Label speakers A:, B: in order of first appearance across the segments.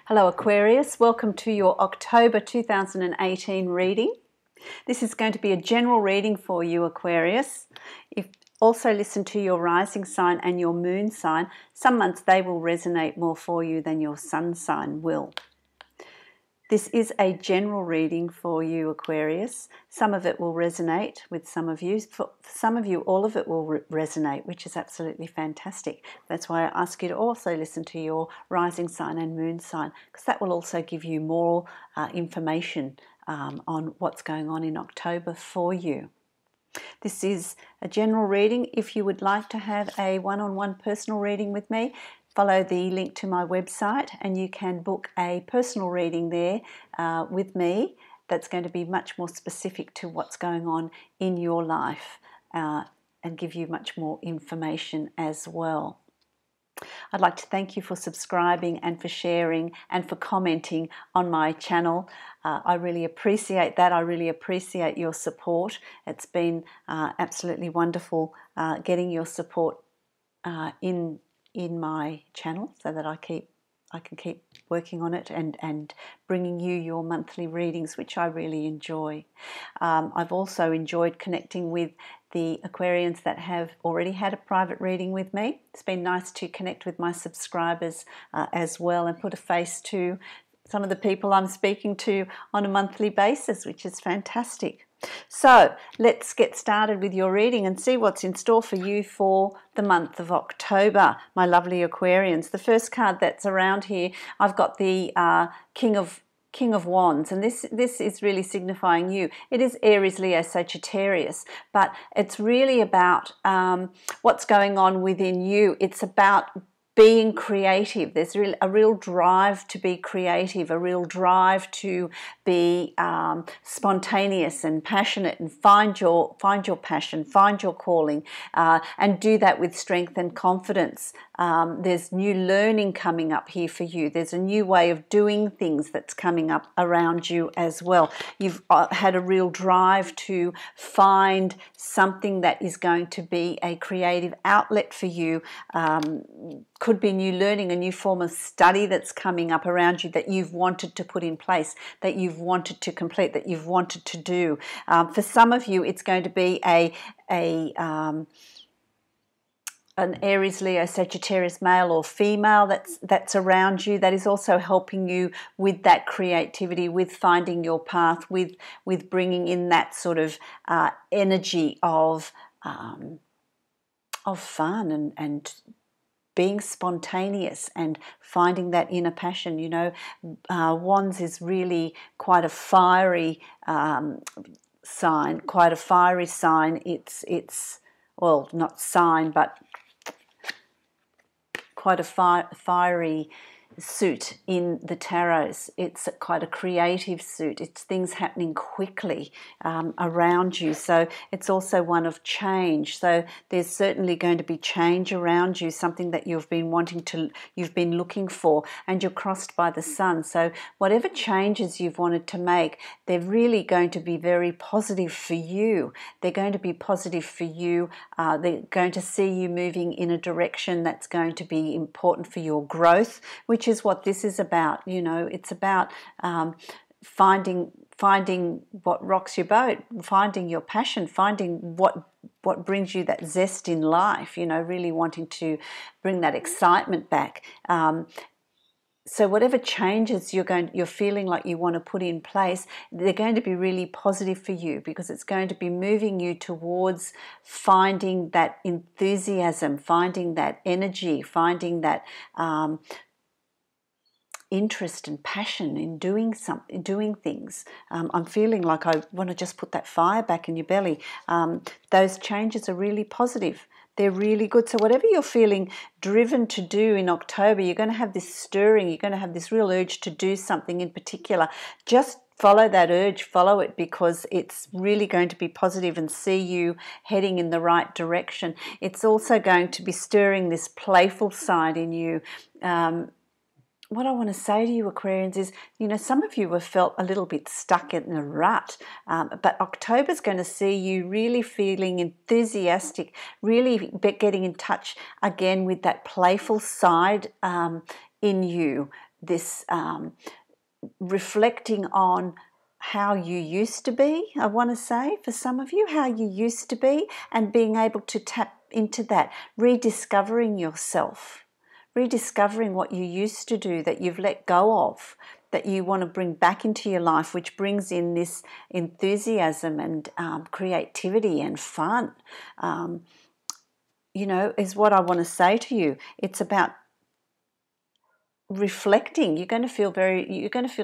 A: Hello Aquarius, welcome to your October 2018 reading. This is going to be a general reading for you Aquarius. Also listen to your rising sign and your moon sign. Some months they will resonate more for you than your sun sign will. This is a general reading for you Aquarius. Some of it will resonate with some of you. For some of you, all of it will resonate, which is absolutely fantastic. That's why I ask you to also listen to your rising sign and moon sign, because that will also give you more information on what's going on in October for you. This is a general reading. If you would like to have a one-on-one personal reading with me, follow the link to my website and you can book a personal reading there with me that's going to be much more specific to what's going on in your life and give you much more information as well. I'd like to thank you for subscribing and for sharing and for commenting on my channel. I really appreciate that. I really appreciate your support. It's been absolutely wonderful getting your support in my channel so that I can keep working on it and bringing you your monthly readings, which I really enjoy. I've also enjoyed connecting with the Aquarians that have already had a private reading with me. It's been nice to connect with my subscribers as well and put a face to some of the people I'm speaking to on a monthly basis, which is fantastic. So let's get started with your reading and see what's in store for you for the month of October, my lovely Aquarians. The first card that's around here, I've got the King of Wands, and this is really signifying you. It is Aries, Leo, Sagittarius, but it's really about what's going on within you. It's about being creative. There's really a real drive to be creative, a real drive to be spontaneous and passionate and find your passion, find your calling, and do that with strength and confidence. There's new learning coming up here for you. There's a new way of doing things that's coming up around you as well. You've had a real drive to find something that is going to be a creative outlet for you. Could be new learning, a new form of study that's coming up around you that you've wanted to put in place, that you've wanted to complete, that you've wanted to do. For some of you, it's going to be an Aries, Leo, Sagittarius male or female that's around you, that is also helping you with that creativity, with finding your path, with bringing in that sort of energy of fun and being spontaneous and finding that inner passion. You know, Wands is really quite a fiery sign, It's well, not sign, but quite a fiery suit in the tarots. It's quite a creative suit. It's things happening quickly around you. So it's also one of change. So there's certainly going to be change around you, something that you've been you've been looking for, and you're crossed by the sun. So whatever changes you've wanted to make, they're really going to be very positive for you. They're going to be positive for you. They're going to see you moving in a direction that's going to be important for your growth, which is what this is about. You know, it's about finding what rocks your boat, finding your passion, finding what brings you that zest in life, you know, really wanting to bring that excitement back. So whatever changes you're feeling like you want to put in place, they're going to be really positive for you, because it's going to be moving you towards finding that enthusiasm, finding that energy, finding that interest and passion in doing things. I'm feeling like I want to just put that fire back in your belly. Those changes are really positive. They're really good. So whatever you're feeling driven to do in October, you're going to have this stirring, you're going to have this real urge to do something in particular. Just follow that urge, follow it, because it's really going to be positive and see you heading in the right direction. It's also going to be stirring this playful side in you. What I want to say to you, Aquarians, is, you know, some of you have felt a little bit stuck in a rut, but October's going to see you really feeling enthusiastic, really getting in touch again with that playful side in you, this reflecting on how you used to be, I want to say, for some of you, how you used to be, and being able to tap into that, rediscovering yourself, rediscovering what you used to do that you've let go of, that you want to bring back into your life, which brings in this enthusiasm and creativity and fun, you know, is what I want to say to you. It's about reflecting. You're going to feel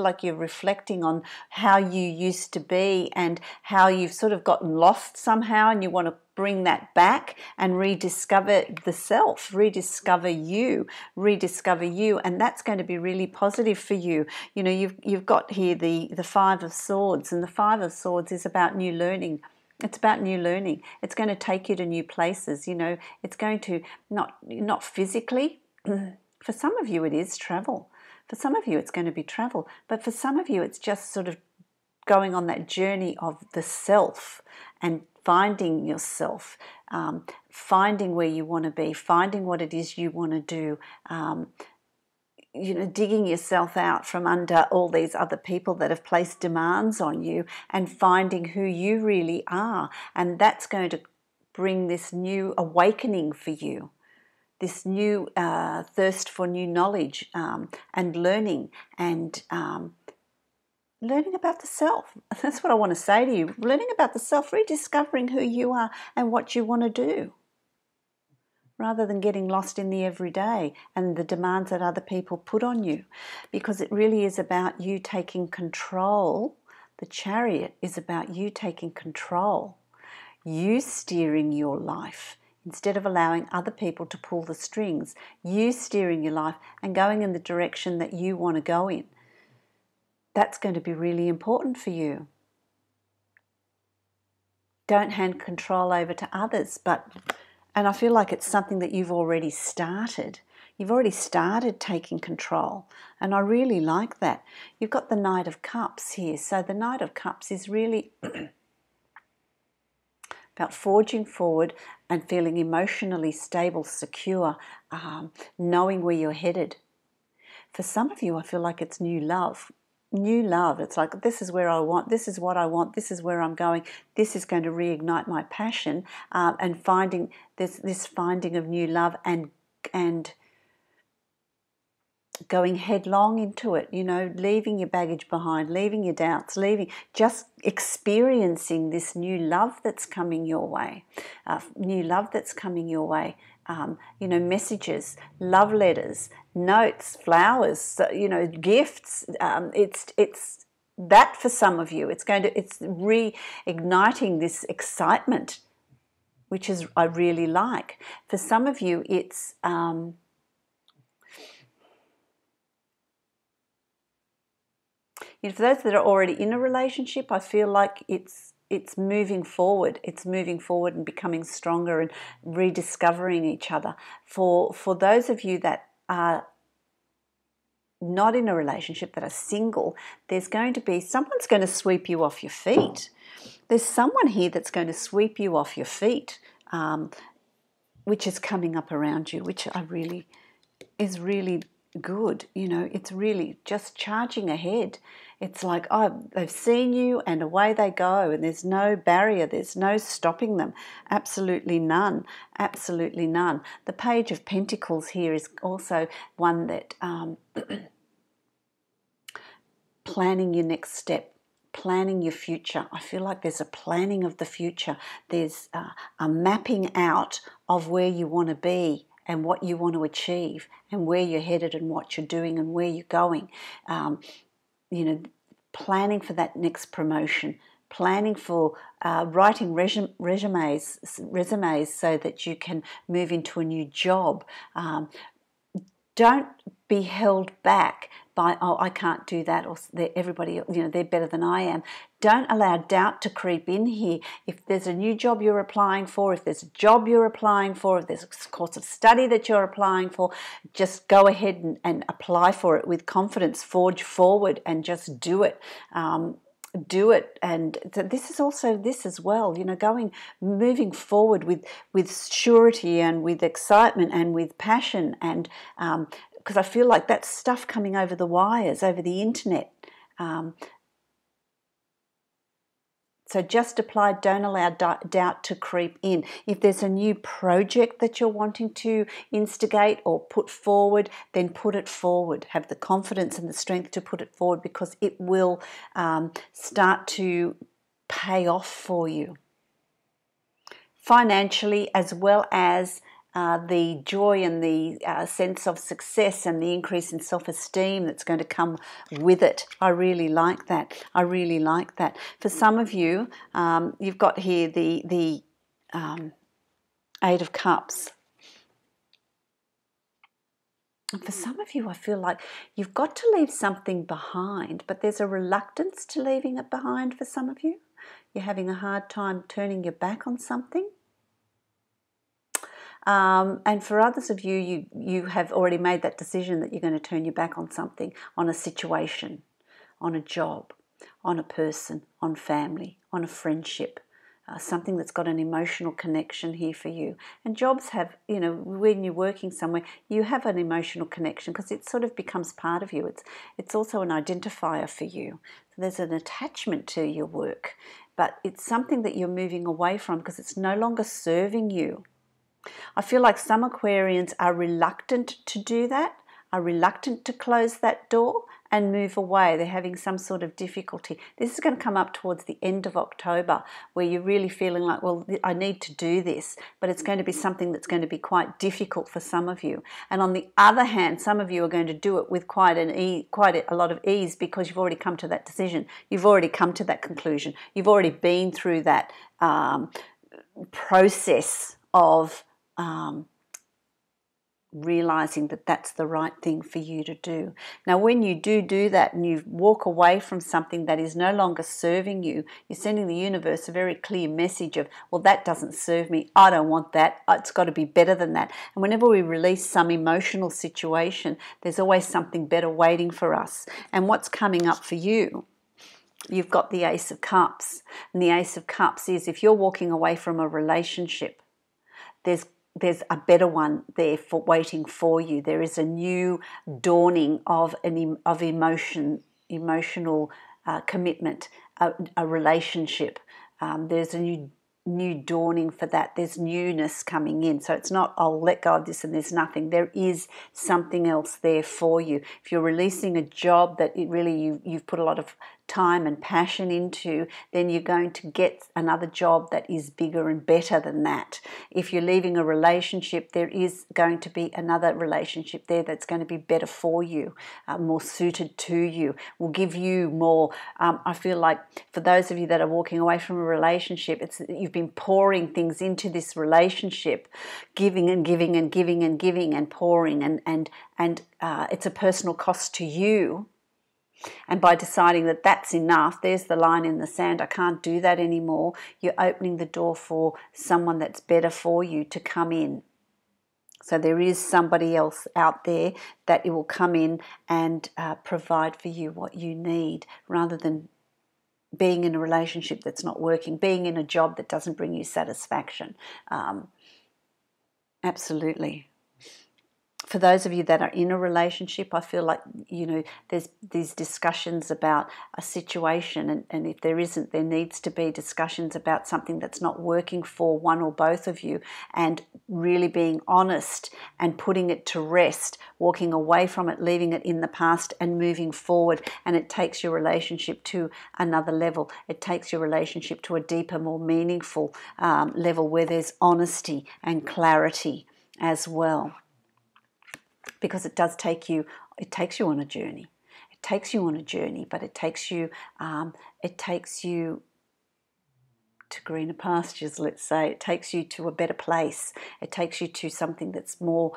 A: like you're reflecting on how you used to be and how you've sort of gotten lost somehow, and you want to bring that back and rediscover the self, rediscover you, and that's going to be really positive for you. You know, you've got here the Five of Swords, and the Five of Swords is about new learning. It's about new learning. It's going to take you to new places. You know, it's going to not physically. For some of you, it is travel. For some of you, it's going to be travel. But for some of you, it's just sort of going on that journey of the self and finding yourself, finding where you want to be, finding what it is you want to do, you know, digging yourself out from under all these other people that have placed demands on you and finding who you really are. And that's going to bring this new awakening for you, this new thirst for new knowledge and learning and learning about the self. That's what I want to say to you. Learning about the self, rediscovering who you are and what you want to do, rather than getting lost in the everyday and the demands that other people put on you, because it really is about you taking control. The Chariot is about you taking control, you steering your life. Instead of allowing other people to pull the strings, you steering your life and going in the direction that you want to go in. That's going to be really important for you. Don't hand control over to others, and I feel like it's something that you've already started. You've already started taking control, and I really like that. You've got the Knight of Cups here, so the Knight of Cups is really about forging forward and feeling emotionally stable, secure, knowing where you're headed. For some of you, I feel like it's new love. New love. It's like, this is where I want, this is what I want, this is where I'm going, this is going to reignite my passion, and finding this finding of new love and going headlong into it, you know, leaving your baggage behind, leaving your doubts, just experiencing this new love that's coming your way, you know, messages, love letters, notes, flowers, you know, gifts. It's that for some of you. It's reigniting this excitement, which is I really like. For some of you, it's you know, for those that are already in a relationship, I feel like it's moving forward. It's moving forward and becoming stronger and rediscovering each other. For those of you that are not in a relationship, that are single, there's going to be someone's going to sweep you off your feet. There's someone here that's going to sweep you off your feet, which is coming up around you, which is really good. You know, it's really just charging ahead. It's like, oh, they've seen you and away they go, and there's no barrier, there's no stopping them. Absolutely none. Absolutely none. The Page of Pentacles here is also one that planning your next step, planning your future. I feel like there's a planning of the future. There's a mapping out of where you want to be and what you want to achieve and where you're headed and what you're doing and where you're going. You know, planning for that next promotion, planning for writing resumes so that you can move into a new job. Don't be held back by, oh, I can't do that, or everybody, you know, they're better than I am. Don't allow doubt to creep in here. If there's a new job you're applying for, if there's a job you're applying for, if there's a course of study that you're applying for, just go ahead and apply for it with confidence, forge forward and just do it. Do it. And this is also this as well, you know, moving forward with surety and with excitement and with passion and because I feel like that's stuff coming over the wires, over the internet. So just apply, don't allow doubt to creep in. If there's a new project that you're wanting to instigate or put forward, then put it forward. Have the confidence and the strength to put it forward, because it will start to pay off for you. Financially, as well as the joy and the sense of success and the increase in self-esteem that's going to come with it. I really like that. I really like that. For some of you, you've got here the Eight of Cups. And for some of you, I feel like you've got to leave something behind, but there's a reluctance to leaving it behind for some of you. You're having a hard time turning your back on something. And for others of you, you have already made that decision that you're going to turn your back on something, on a situation, on a job, on a person, on family, on a friendship, something that's got an emotional connection here for you. And jobs have, when you're working somewhere, you have an emotional connection because it sort of becomes part of you. It's also an identifier for you. So there's an attachment to your work, but it's something that you're moving away from because it's no longer serving you. I feel like some Aquarians are reluctant to do that, are reluctant to close that door and move away. They're having some sort of difficulty. This is going to come up towards the end of October, where you're really feeling like, well, I need to do this, but it's going to be something that's going to be quite difficult for some of you. And on the other hand, some of you are going to do it with quite a lot of ease, because you've already come to that decision. You've already come to that conclusion. You've already been through that process of realizing that that's the right thing for you to do. Now, when you do that and you walk away from something that is no longer serving you, you're sending the universe a very clear message of, well, that doesn't serve me. I don't want that. It's got to be better than that. And whenever we release some emotional situation, there's always something better waiting for us. And what's coming up for you? You've got the Ace of Cups. And the Ace of Cups is, if you're walking away from a relationship, there's a better one there for waiting for you. There is a new dawning of emotional commitment, a relationship. There's a new dawning for that. There's newness coming in. So it's not, I'll let go of this and there's nothing. There is something else there for you. If you're releasing a job that you've put a lot of time and passion into, then you're going to get another job that is bigger and better than that. If you're leaving a relationship, there is going to be another relationship there that's going to be better for you, more suited to you, will give you more. I feel like for those of you that are walking away from a relationship, it's you've been pouring things into this relationship, giving and giving and giving and giving and pouring, and it's a personal cost to you. And by deciding that that's enough, there's the line in the sand, I can't do that anymore, you're opening the door for someone that's better for you to come in. So there is somebody else out there that it will come in and provide for you what you need, rather than being in a relationship that's not working, being in a job that doesn't bring you satisfaction. Absolutely. For those of you that are in a relationship, I feel like, there's these discussions about a situation, and if there isn't, there needs to be discussions about something that's not working for one or both of you, and really being honest and putting it to rest, walking away from it, leaving it in the past and moving forward. And it takes your relationship to another level. It takes your relationship to a deeper, more meaningful level, where there's honesty and clarity as well. Because it takes you on a journey. It takes you on a journey, but it takes you to greener pastures, let's say. It takes you to a better place. It takes you to something that's more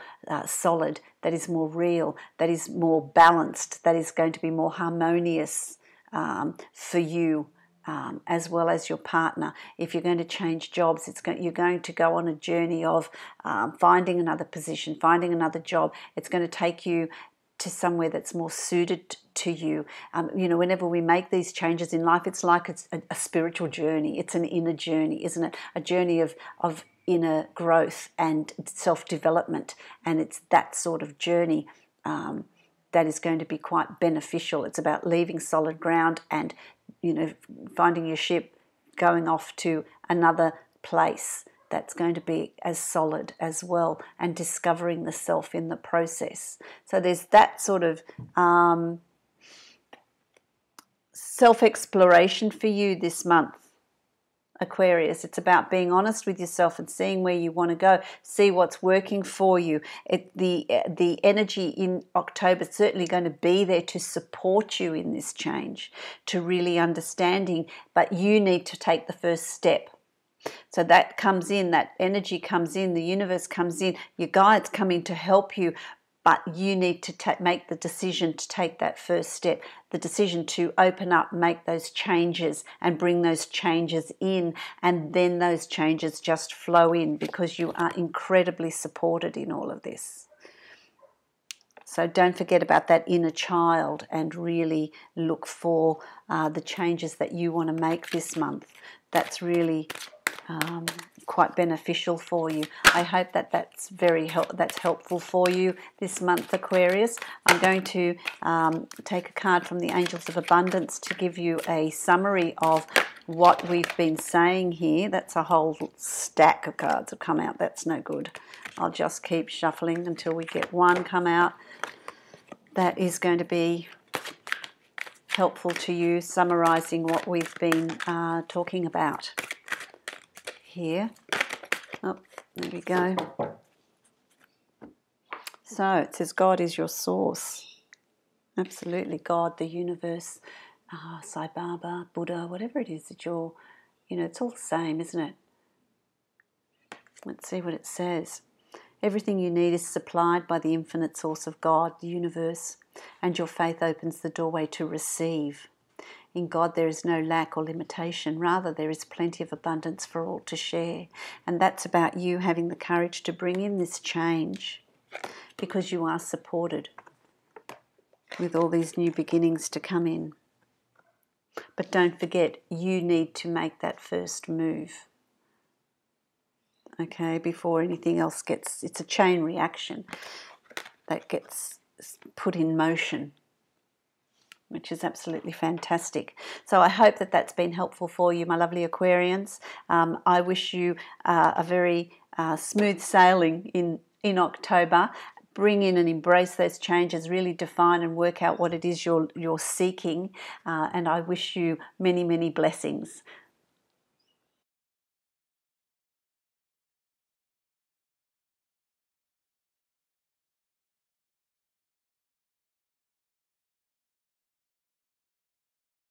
A: solid, that is more real, that is more balanced, that is going to be more harmonious for you. As well as your partner. If you're going to change jobs, you're going to go on a journey of finding another position, finding another job. It's going to take you to somewhere that's more suited to you. Whenever we make these changes in life, it's like it's a spiritual journey. It's an inner journey, isn't it? A journey of inner growth and self-development. And it's that sort of journey that is going to be quite beneficial. It's about leaving solid ground and, finding your ship, going off to another place that's going to be as solid as well, and discovering the self in the process. So there's that sort of self-exploration for you this month, Aquarius. It's about being honest with yourself and seeing where you want to go, see what's working for you. The energy in October is certainly going to be there to support you in this change, to really understanding, but you need to take the first step. So that comes in, that energy comes in, the universe comes in, your guides come in to help you, but you need to make the decision to take that first step, the decision to open up, make those changes and bring those changes in, and then those changes just flow in because you are incredibly supported in all of this. So don't forget about that inner child and really look for the changes that you want to make this month. That's really quite beneficial for you. I hope that that's helpful for you this month, Aquarius. I'm going to take a card from the Angels of Abundance to give you a summary of what we've been saying here. That's a whole stack of cards have come out. That's no good. I'll just keep shuffling until we get one come out that is going to be helpful to you, summarizing what we've been talking about here. Oh, there we go. So it says God is your source. Absolutely, God, the universe, Sai Baba, Buddha, whatever it is that you're, it's all the same, isn't it? Let's see what it says. Everything you need is supplied by the infinite source of God, the universe, and your faith opens the doorway to receive. In God there is no lack or limitation. Rather, there is plenty of abundance for all to share. And that's about you having the courage to bring in this change, because you are supported with all these new beginnings to come in. But don't forget, you need to make that first move. Okay, before anything else it's a chain reaction that gets put in motion, which is absolutely fantastic. So I hope that that's been helpful for you, my lovely Aquarians. I wish you a very smooth sailing in October. Bring in and embrace those changes, really define and work out what it is you're seeking, and I wish you many, many blessings.